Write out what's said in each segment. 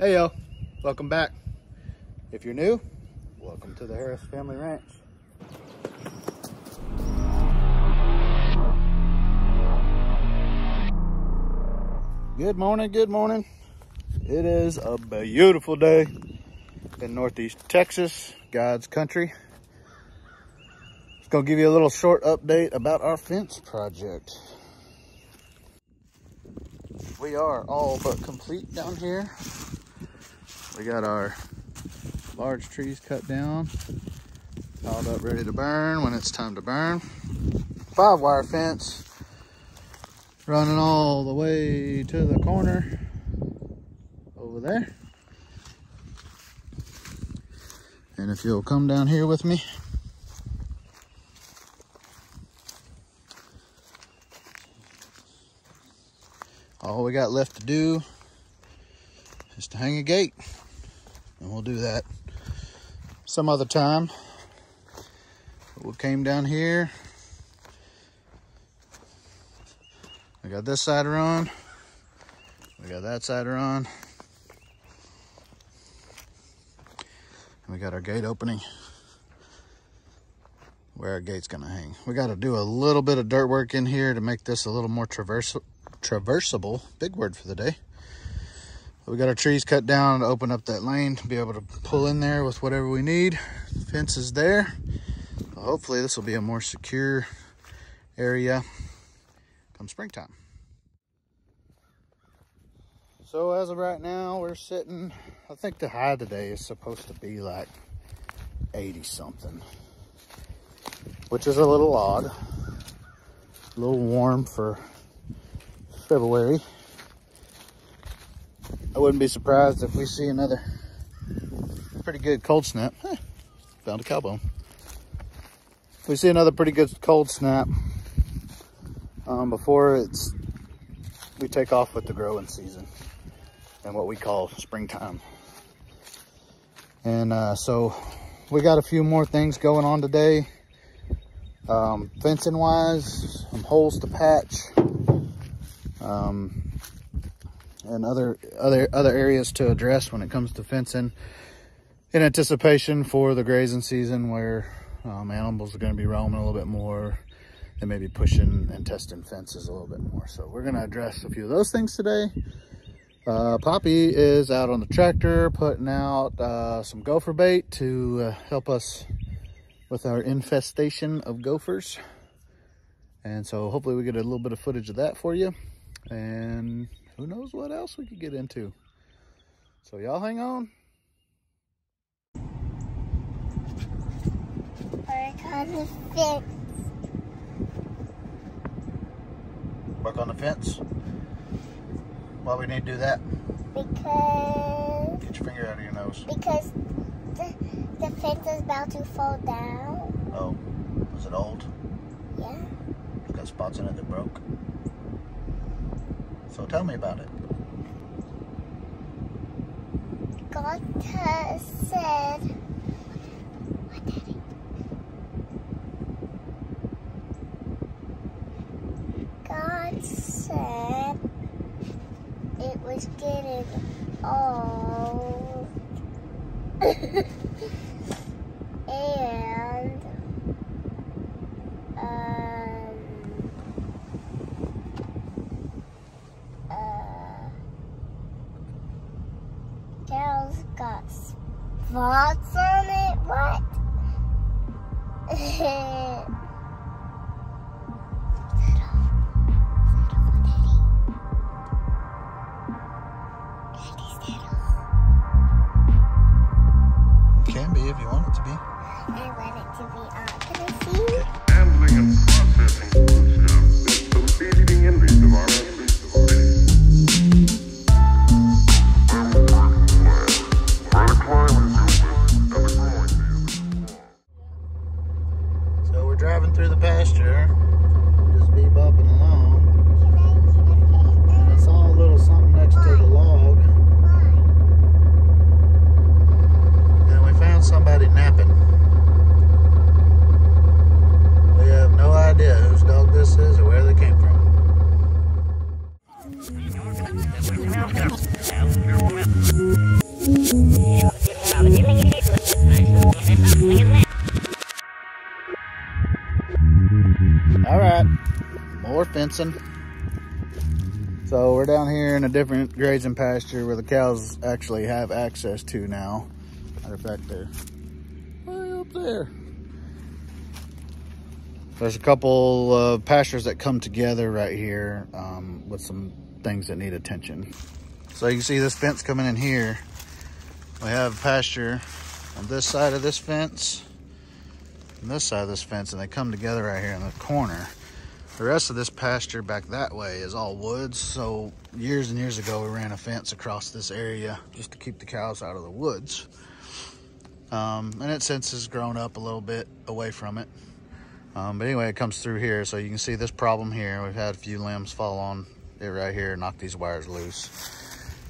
Hey yo, welcome back. If you're new, welcome to the Harris Family Ranch. Good morning, good morning. It is a beautiful day in Northeast Texas, God's country. Just gonna give you a little short update about our fence project. We are all but complete down here. We got our large trees cut down, piled up, ready to burn when it's time to burn. 5-wire fence running all the way to the corner over there. And if you'll come down here with me. All we got left to do is to hang a gate. And we'll do that some other time. We came down here. We got this side run. We got that side run. And we got our gate opening where our gate's gonna hang. We got to do a little bit of dirt work in here to make this a little more traversable. Big word for the day. We got our trees cut down to open up that lane to be able to pull in there with whatever we need. The fence is there. Well, hopefully this will be a more secure area come springtime. So as of right now, we're sitting, I think the high today is supposed to be like 80 something, which is a little odd, a little warm for February. I wouldn't be surprised if we see another pretty good cold snap. Found a cow bone. If we see another pretty good cold snap before we take off with the growing season and what we call springtime. And so we got a few more things going on today. Fencing wise, some holes to patch. And other areas to address when it comes to fencing in anticipation for the grazing season, where animals are going to be roaming a little bit more. They may be pushing and testing fences a little bit more. So we're going to address a few of those things today. Poppy is out on the tractor putting out some gopher bait to help us with our infestation of gophers. And so hopefully we get a little bit of footage of that for you. And who knows what else we could get into. So y'all hang on. Work on the fence. Work on the fence? Why we need to do that? Because... Get your finger out of your nose. Because the fence is about to fall down. Oh, was it old? Yeah. It's got spots in it that broke. So tell me about it. God has said, what, Daddy? God said it was getting old. And spots on it? What? Can be if you want it to be. I want it to be on. Can I see? Okay. Handling and processing foodstuffs is the leading industry of our So we're driving through the pasture, just bebopping along, and I saw a little something next to the log, and we found somebody napping. We have no idea whose dog this is or where they came from. All right, more fencing. So we're down here in a different grazing pasture where the cows actually have access to now. Matter of fact, they're way up there. There's a couple of pastures that come together right here with some things that need attention. So you can see this fence coming in here. We have pasture on this side of this fence and this side of this fence, and they come together right here in the corner. The rest of this pasture back that way is all woods. So years and years ago, we ran a fence across this area just to keep the cows out of the woods. And it since has grown up a little bit away from it. But anyway, it comes through here. So you can see this problem here. We've had a few limbs fall on it right here, knock these wires loose.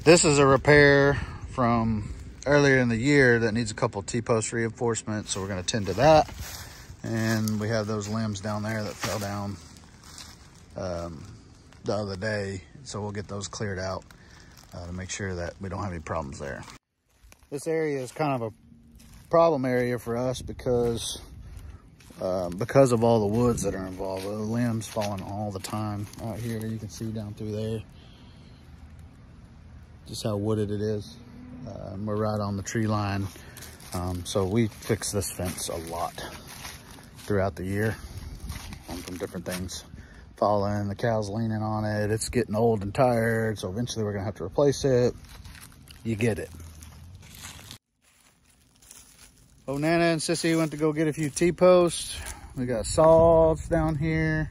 This is a repair from earlier in the year that needs a couple T-post reinforcements. So we're gonna tend to that. And we have those limbs down there that fell down the other day. So we'll get those cleared out to make sure that we don't have any problems there. This area is kind of a problem area for us because of all the woods that are involved. The limbs falling all the time out here. You can see down through there just how wooded it is. We're right on the tree line. So we fix this fence a lot throughout the year from different things. Falling, the cows leaning on it, it's getting old and tired, so eventually we're gonna have to replace it. You get it. Oh, Nana and Sissy went to go get a few T-posts. We got saws down here,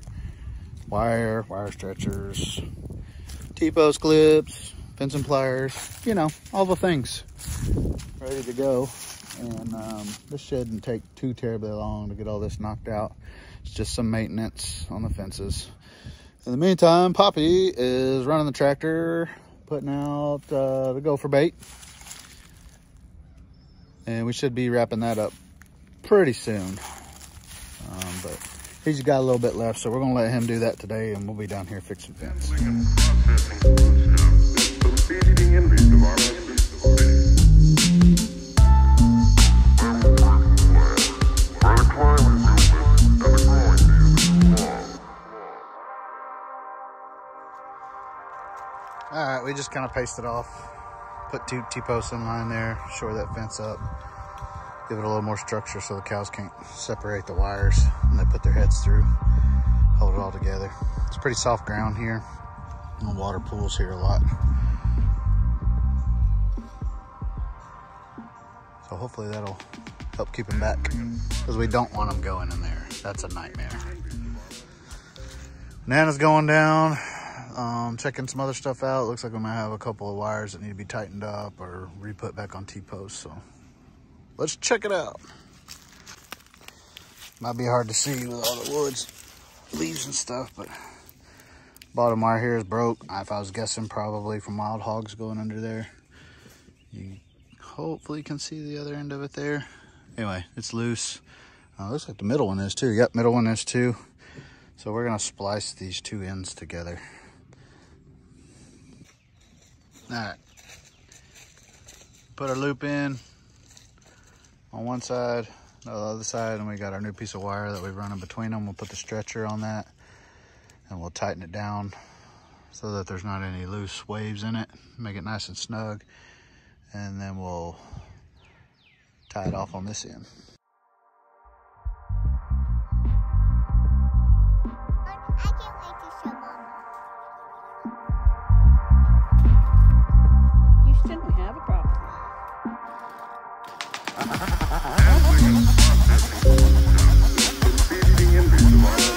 wire stretchers, T-post clips, fencing pliers, you know, all the things ready to go. And this shouldn't take too terribly long to get all this knocked out. It's just some maintenance on the fences. In the meantime, Poppy is running the tractor, putting out the gopher bait. And we should be wrapping that up pretty soon. But he's got a little bit left, so we're gonna let him do that today, and we'll be down here fixing fence. All right, we just kind of paced it off. Put 2 T-posts in line there, shore that fence up, give it a little more structure so the cows can't separate the wires and they put their heads through, hold it all together. It's pretty soft ground here, and the water pools here a lot. So hopefully that'll help keep them back, because we don't want them going in there. That's a nightmare. Nana's going down. Checking some other stuff out. Looks like we might have a couple of wires that need to be tightened up or re-put back on T-posts. So let's check it out. Might be hard to see with all the woods, leaves and stuff, but bottom wire here is broke. If I was guessing, probably from wild hogs going under there. You hopefully can see the other end of it there. Anyway, it's loose. Looks like the middle one is too. Yep, middle one is too. So we're gonna splice these 2 ends together. All right, put our loop in on one side, the other side, and we got our new piece of wire that we've run in between them. We'll put the stretcher on that, and we'll tighten it down so that there's not any loose waves in it. Make it nice and snug, and then we'll tie it off on this end. I can't wait to show Mama. You shouldn't have a problem. Feeding envy tomorrow.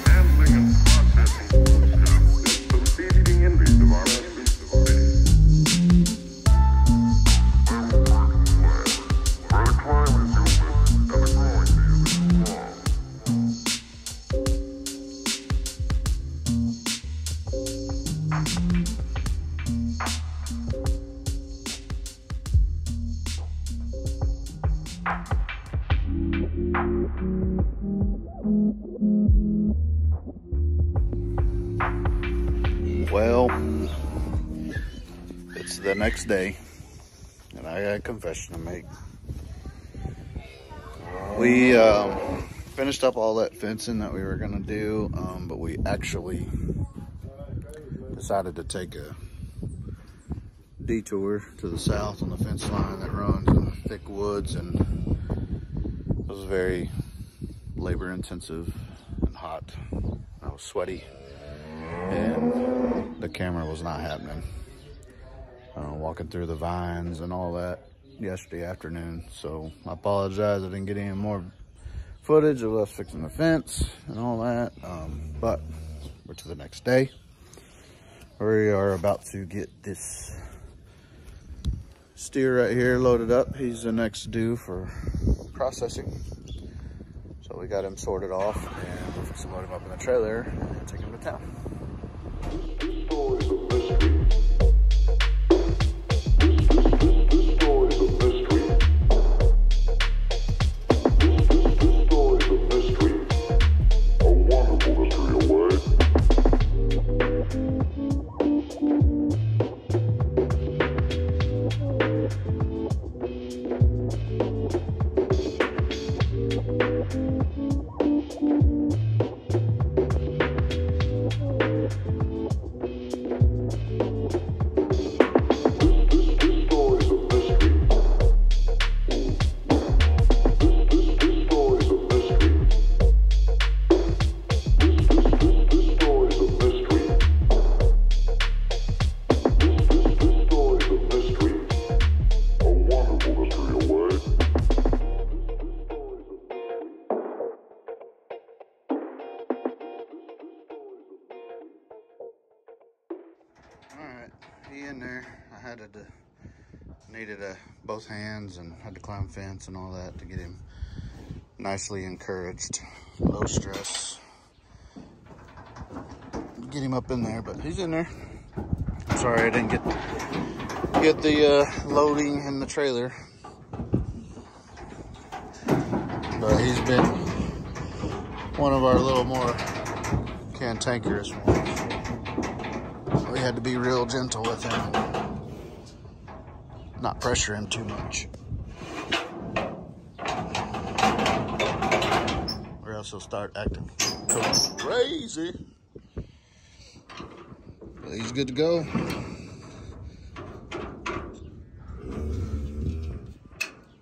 Handling and processing foodstuffs is the feeding envy tomorrow. Well, it's the next day, and I got a confession to make. We finished up all that fencing that we were gonna do, but we actually decided to take a detour to the south on the fence line that runs in thick woods, and it was very labor intensive and hot. I was sweaty, and the camera was not happening. Walking through the vines and all that yesterday afternoon, so I apologize I didn't get any more footage of us fixing the fence and all that, but we're to the next day. We are about to get this steer right here loaded up. He's the next due for processing, so we got him sorted off, and we'll fix to load him up in the trailer and take him to town. Alright, he in there. I had to needed both hands and had to climb fence and all that to get him nicely encouraged. Low stress. Get him up in there, but he's in there. Sorry I didn't get the loading in the trailer. But he's been one of our little more cantankerous ones. We had to be real gentle with him and not pressure him too much, or else he'll start acting crazy. But he's good to go.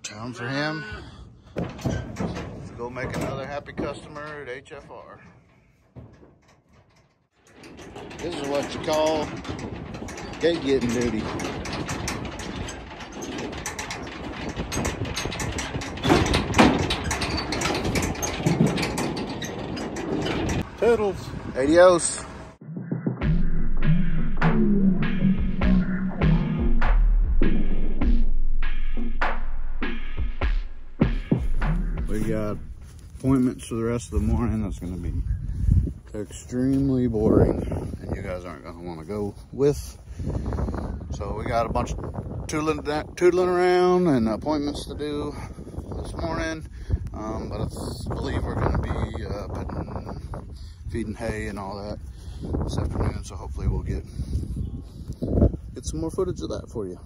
Time for him to go make another happy customer at HFR. This is what you call gate getting duty. Toodles. Adios. We got appointments for the rest of the morning. That's going to be extremely boring, and you guys aren't going to want to go with. So we got a bunch of tootling around and appointments to do this morning, but I believe we're going to be feeding hay and all that this afternoon, so hopefully we'll get some more footage of that for you.